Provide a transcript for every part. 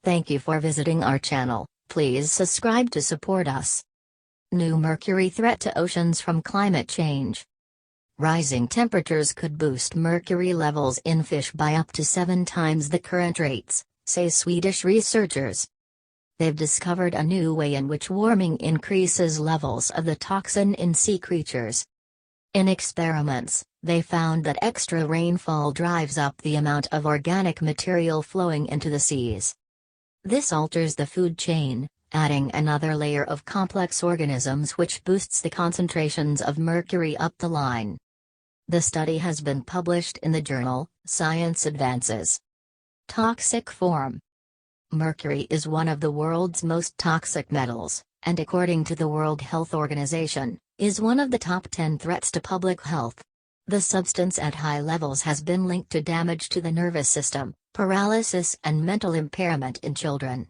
Thank you for visiting our channel. Please subscribe to support us. New mercury threat to oceans from climate change. Rising temperatures could boost mercury levels in fish by up to 7 times the current rates, say Swedish researchers. They've discovered a new way in which warming increases levels of the toxin in sea creatures. In experiments, they found that extra rainfall drives up the amount of organic material flowing into the seas. This alters the food chain, adding another layer of complex organisms which boosts the concentrations of mercury up the line. The study has been published in the journal, Science Advances. Toxic form. Mercury is one of the world's most toxic metals, and according to the World Health Organization, is one of the top 10 threats to public health. The substance at high levels has been linked to damage to the nervous system, paralysis and mental impairment in children.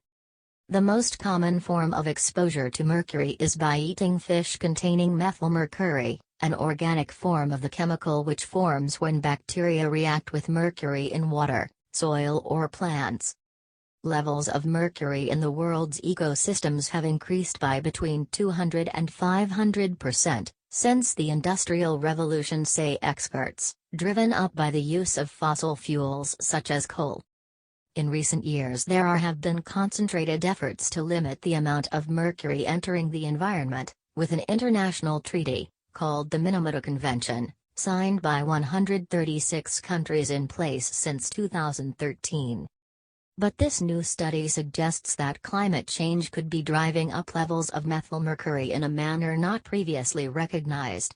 The most common form of exposure to mercury is by eating fish containing methylmercury, an organic form of the chemical which forms when bacteria react with mercury in water, soil or plants. Levels of mercury in the world's ecosystems have increased by between 200 and 500% since the Industrial Revolution, say experts, driven up by the use of fossil fuels such as coal. In recent years there have been concentrated efforts to limit the amount of mercury entering the environment, with an international treaty, called the Minamata Convention, signed by 136 countries in place since 2013. But this new study suggests that climate change could be driving up levels of methylmercury in a manner not previously recognized.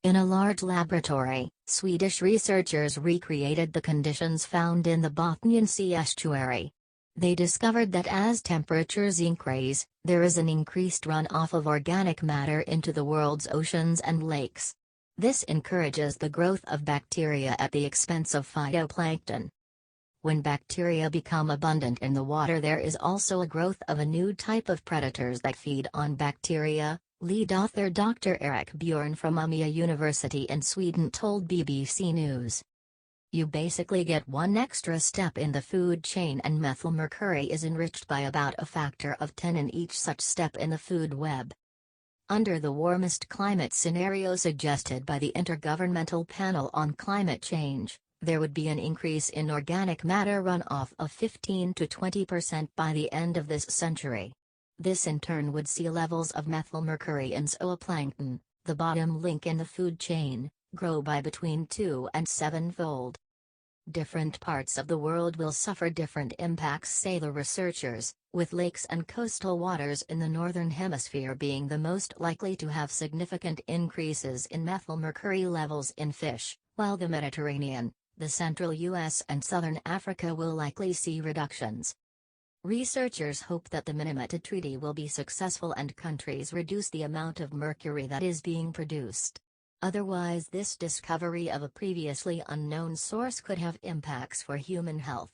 In a large laboratory, Swedish researchers recreated the conditions found in the Bothnian Sea estuary. They discovered that as temperatures increase, there is an increased runoff of organic matter into the world's oceans and lakes. This encourages the growth of bacteria at the expense of phytoplankton. When bacteria become abundant in the water, there is also a growth of a new type of predators that feed on bacteria, lead author Dr. Erik Björn from Umeå University in Sweden told BBC News. You basically get one extra step in the food chain, and methylmercury is enriched by about a factor of 10 in each such step in the food web. Under the warmest climate scenario suggested by the Intergovernmental Panel on Climate Change, there would be an increase in organic matter runoff of 15 to 20% by the end of this century. This in turn would see levels of methylmercury in zooplankton, the bottom link in the food chain, grow by between 2 and 7-fold. Different parts of the world will suffer different impacts, say the researchers, with lakes and coastal waters in the northern hemisphere being the most likely to have significant increases in methylmercury levels in fish, while the Mediterranean, the central U.S. and southern Africa will likely see reductions. Researchers hope that the Minamata Treaty will be successful and countries reduce the amount of mercury that is being produced. Otherwise, this discovery of a previously unknown source could have impacts for human health.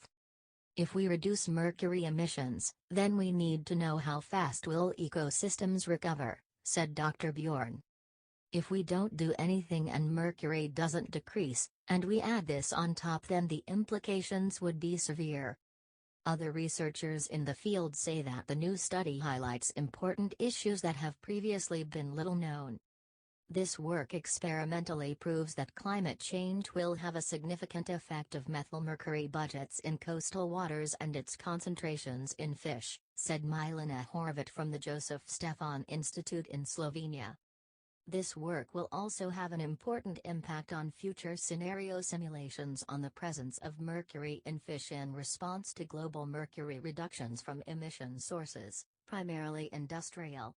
If we reduce mercury emissions, then we need to know how fast will ecosystems recover, said Dr. Bjorn. If we don't do anything and mercury doesn't decrease, and we add this on top, then the implications would be severe. Other researchers in the field say that the new study highlights important issues that have previously been little known. This work experimentally proves that climate change will have a significant effect of methylmercury budgets in coastal waters and its concentrations in fish, said Milena Horvat from the Josef Stefan Institute in Slovenia. This work will also have an important impact on future scenario simulations on the presence of mercury in fish in response to global mercury reductions from emission sources, primarily industrial.